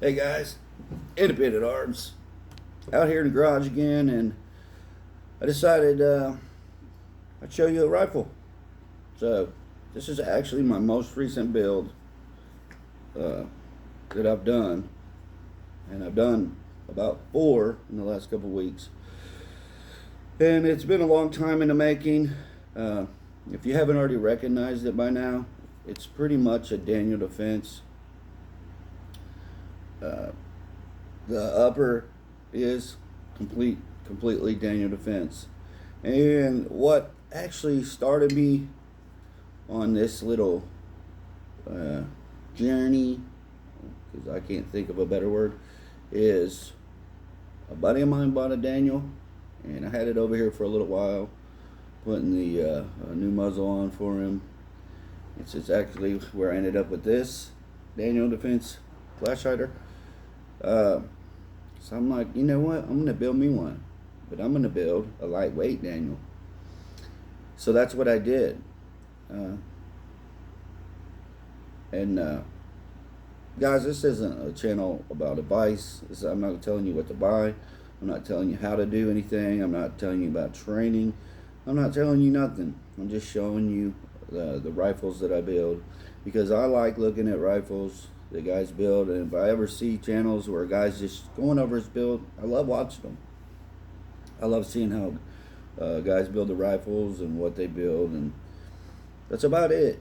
Hey guys, Independent Arms, out here in the garage again, and I decided I'd show you a rifle. So this is actually my most recent build uh, that I've done, and I've done about 4 in the last couple weeks, and it's been a long time in the making. If you haven't already recognized it by now, it's pretty much a Daniel Defense. Uh, the upper is completely Daniel Defense. And what actually started me on this little journey, because I can't think of a better word, is a buddy of mine bought a Daniel, and I had it over here for a little while, putting the new muzzle on for him. It's actually where I ended up with this Daniel Defense flash hider. So I'm like, you know what? I'm going to build me one. But I'm going to build a lightweight Daniel. So that's what I did. Guys, this isn't a channel about advice. I'm not telling you what to buy. I'm not telling you how to do anything. I'm not telling you about training. I'm not telling you nothing. I'm just showing you the rifles that I build. Because I like looking at rifles that guys build, and if I ever see channels where guys just going over his build, I love watching them. I love seeing how guys build the rifles and what they build, and that's about it.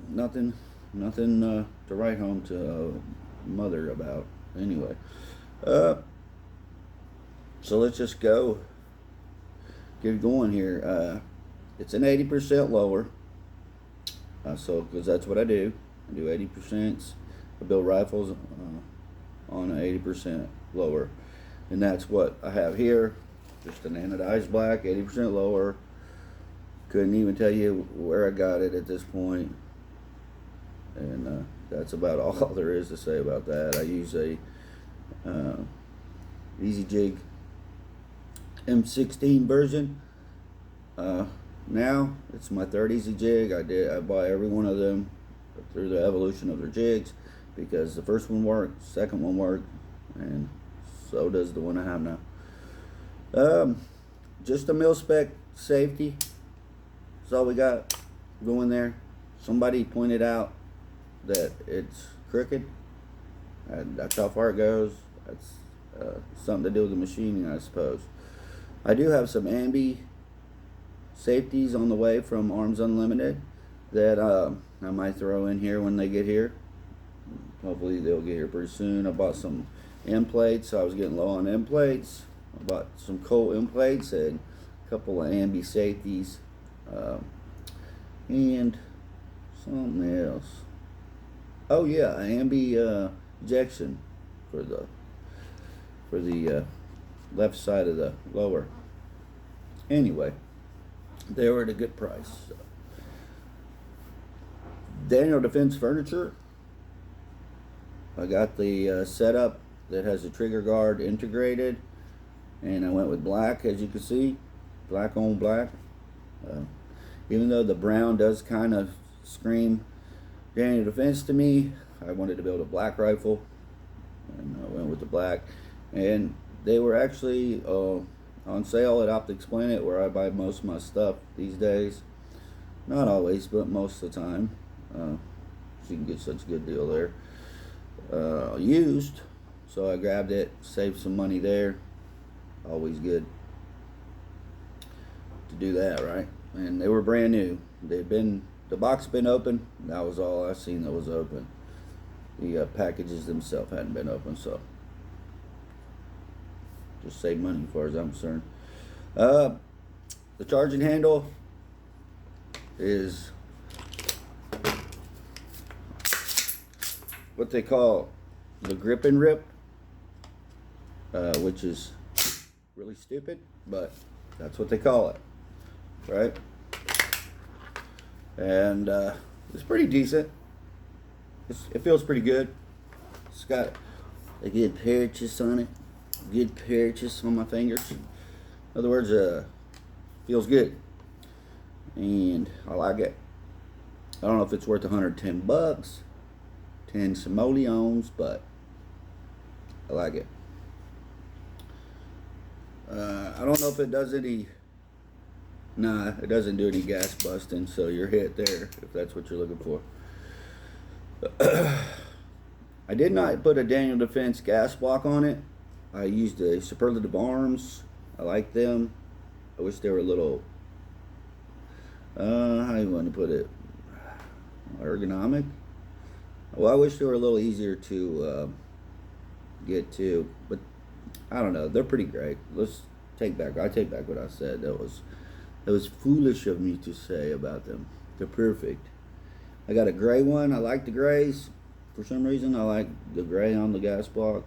Nothing to write home to mother about. Anyway, so let's just get going here. It's an 80% lower, so because that's what I do. I do 80%. I build rifles on an 80% lower, and that's what I have here. Just an anodized black, 80% lower. Couldn't even tell you where I got it at this point, and that's about all there is to say about that. I use a Easy Jig M16 version. Now it's my third Easy Jig. I buy every one of them through the evolution of their jigs, because the first one worked, second one worked, and so does the one I have now. Just a mil spec safety. That's all we got going there. Somebody pointed out that it's crooked, and that's how far it goes. That's something to do with the machining, I suppose. I do have some ambi safeties on the way from Arms Unlimited that I might throw in here when they get here. Hopefully they'll get here pretty soon. I bought some end plates. I was getting low on end plates. I bought some Colt end plates and a couple of ambi safeties, and something else. Oh yeah, ambi ejection for the left side of the lower. Anyway, they were at a good price. So. Daniel Defense furniture. I got the setup that has a trigger guard integrated, and I went with black, as you can see, black on black. Even though the brown does kind of scream Daniel Defense to me, I wanted to build a black rifle, and I went with the black. And they were actually on sale at Optics Planet, where I buy most of my stuff these days. Not always, but most of the time. So you can get such a good deal there. Used, so I grabbed it, saved some money there. Always good to do that, right? And they were brand new. The box been open. That was all I seen that was open. The packages themselves hadn't been open, so just save money as far as I'm concerned. The charging handle is what they call the grip and rip, which is really stupid, but that's what they call it, right? And it's pretty decent. It feels pretty good. It's got a good purchase on it, good purchase on my fingers. In other words, feels good, and I like it. I don't know if it's worth $110, 10 simoleons, but I like it. I don't know if it does any. Nah, it doesn't do any gas busting, so you're hit there if that's what you're looking for. I did not put a Daniel Defense gas block on it. I used a Superlative Arms. I like them. I wish they were a little, how do you want to put it? Ergonomic? Well, I wish they were a little easier to get to, but I don't know. They're pretty great. I take back what I said. That was foolish of me to say about them. They're perfect. I got a gray one. I like the grays. For some reason, I like the gray on the gas block.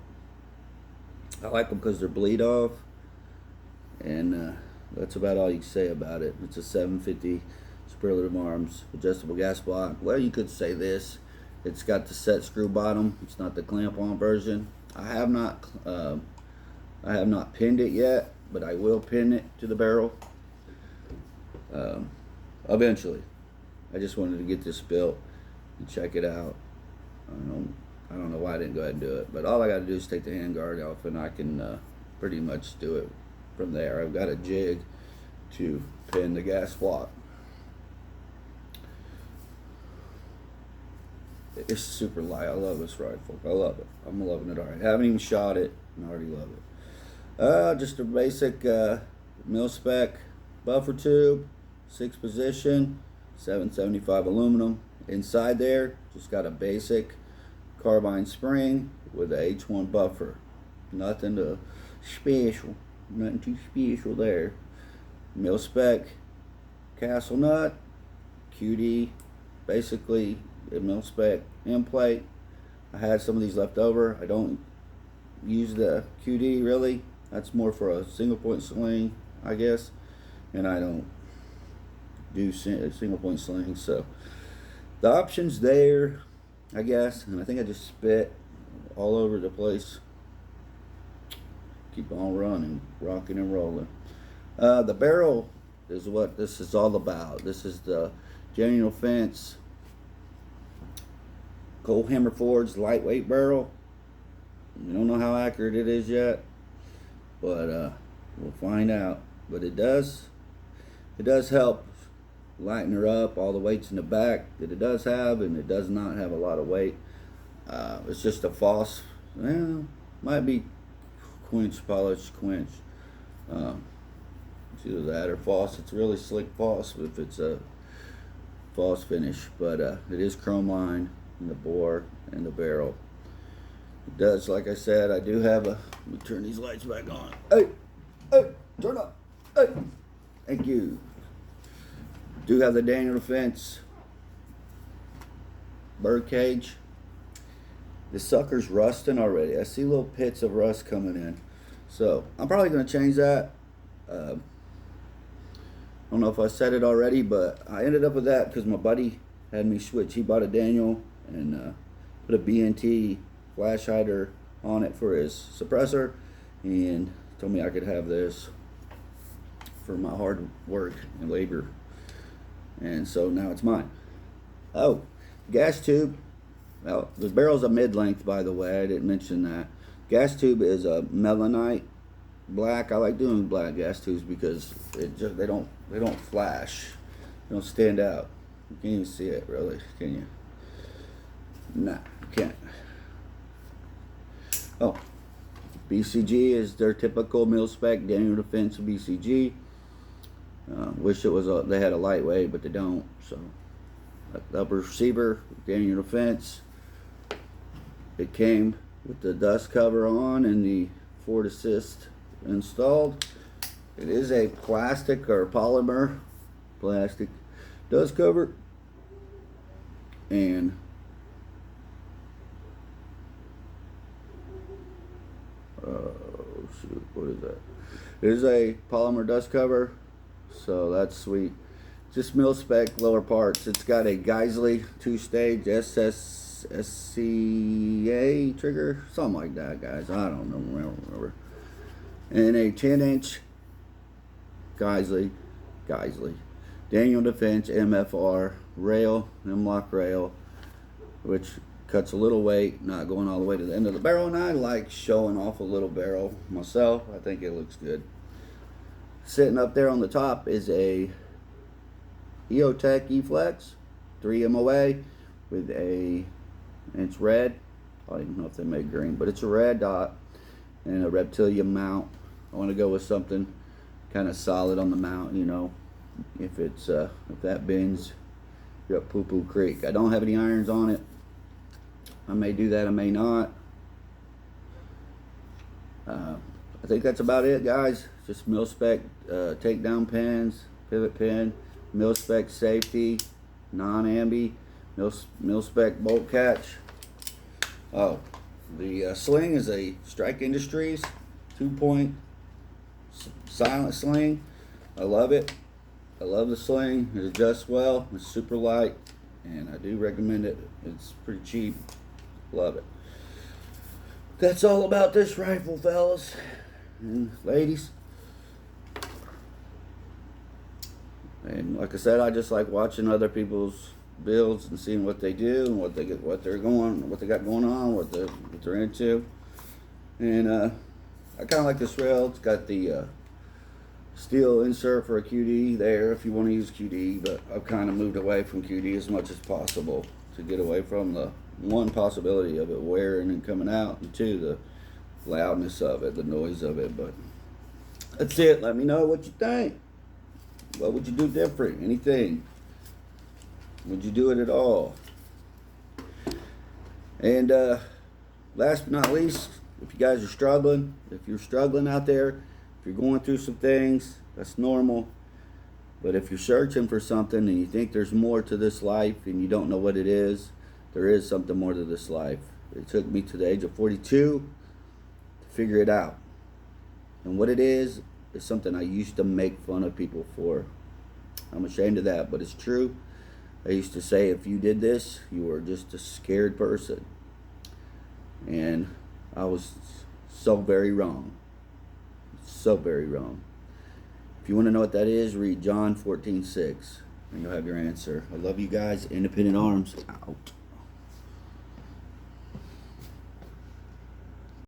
I like them because they're bleed off. And that's about all you can say about it. It's a 750 Superlative Arms adjustable gas block. Well, you could say this. It's got the set screw bottom. It's not the clamp-on version. I have not pinned it yet, but I will pin it to the barrel eventually. I just wanted to get this built and check it out. I don't know why I didn't go ahead and do it, but all I got to do is take the handguard off, and I can pretty much do it from there. I've got a jig to pin the gas block. It's super light. I love this rifle. I love it. I'm loving it already. I haven't even shot it, and I already love it. Just a basic mil-spec buffer tube, 6 position, 775 aluminum. Inside there, just got a basic carbine spring with a H1 buffer. Nothing too special there. Mil-spec castle nut, QD, basically a mil-spec end plate. I had some of these left over. I don't use the QD really. That's more for a single point sling, I guess, and I don't do single point slings. So the options there, I guess, and I think I just spit all over the place. Keep on running, rocking and rolling. The barrel is what this is all about. This is the Daniel Defense Cold Hammer Forged lightweight barrel. We don't know how accurate it is yet, but we'll find out. But it does help lighten her up. All the weight's in the back that it does have, and it does not have a lot of weight. It's just a false, might be polished quench. It's either that or false. It's really slick false if it's a false finish, but it is chrome line in the bore and the barrel. It does, like I said, I do have let me turn these lights back on. Hey, turn up. Hey, thank you. Do have the Daniel Defense bird cage. The sucker's rusting already. I see little pits of rust coming in. So I'm probably going to change that. I don't know if I said it already, but I ended up with that because my buddy had me switch. He bought a Daniel and put a BNT flash hider on it for his suppressor, and told me I could have this for my hard work and labor. And so now it's mine. Oh, gas tube. Well, the barrel's a mid-length, by the way. I didn't mention that. Gas tube is a melanite black. I like doing black gas tubes because they don't flash. They don't stand out. You can't even see it, really, can you? Nah, you can't. Oh, BCG is their typical mil-spec Daniel Defense BCG. Wish it was they had a lightweight, but they don't. So, the upper receiver, Daniel Defense. It came with the dust cover on and the Ford Assist installed. It is a plastic or polymer plastic dust cover, and shoot, what is that? It is a polymer dust cover, so that's sweet. Just mil-spec lower parts. It's got a Geisley 2-stage SCA trigger, something like that, guys. I don't know, remember. And a 10-inch Geisley Daniel Defense MFR rail, M-lock rail, which cuts a little weight, not going all the way to the end of the barrel, and I like showing off a little barrel myself. I think it looks good. Sitting up there on the top is a EOTech E-Flex 3 MOA with a, and it's red, I don't even know if they make green, but it's a red dot and a Reptilium mount. I want to go with something kind of solid on the mount, you know. If it's if that bends, you're up poo-poo creek. I don't have any irons on it. I may do that, I may not. I think that's about it, guys. Just mil-spec takedown pins, pivot pin, mil-spec safety, non-ambi, mil-spec bolt catch. Oh, the sling is a Strike Industries 2-point silent sling. I love it. I love the sling. It adjusts well. It's super light, and I do recommend it. It's pretty cheap. Love it. That's all about this rifle, fellas and ladies. And like I said, I just like watching other people's builds and seeing what they do and what they got going on, what they're into. And I kind of like this rail. It's got the steel insert for a QD there if you want to use QD, but I've kind of moved away from QD as much as possible to get away from the one possibility of it wearing and coming out, and two, the loudness of it, the noise of it. But that's it. Let me know what you think. What would you do different? Anything? Would you do it at all? And last but not least, if you guys are struggling, if you're struggling out there, if you're going through some things, that's normal. But if you're searching for something and you think there's more to this life and you don't know what it is, there is something more to this life. It took me to the age of 42 to figure it out. And what it is something I used to make fun of people for. I'm ashamed of that, but it's true. I used to say if you did this, you were just a scared person. And I was so very wrong. So very wrong. If you want to know what that is, read John 14:6, and you'll have your answer. I love you guys. Independent Arms out.